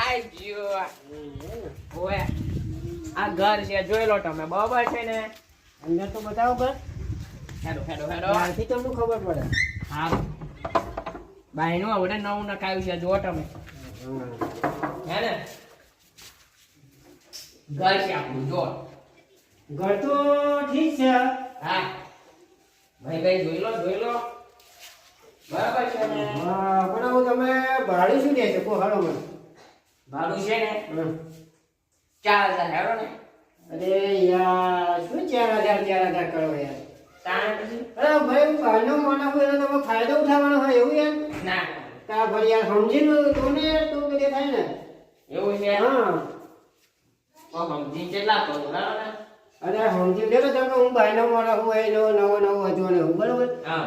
આઈ ગયો. ઓએ આ ઘર છે જોઈ લો તમે બરાબર છે ને અંદર તો બતાવો ઘર હેડો હેડો હેડો ત્યારથી તમને ખબર પડે. હા બાયનું હવે નવું નખાયું છે જો તમે હે ને ઘર છે આપણું જો ઘર તો ઠીક છે. હા ભાઈ ભાઈ જોઈ લો બરાબર છે ને હા, પણ હું તમે ભાડું શું દે છે કો હાલો મને. ભાડું છે ને હમ. 4000 હેડો ને અરે યાર શું 4000 કરો યાર. તાણ પછી અરે ભાઈ હું બહારનો માણસ હોય એટલે તમે ફાયદો ઉઠાવવાનો હોય એવું યાર. ના તા ફરી યાર સમજીને તો ને યાર તો બધે થાય ને. એવું છે હા સમજીને કેટલા કરો બરાબર ને અરે સમજી લે તો તમે હું બહારનો માણસ હું એ નવો હતો ને હું બરોબર. હા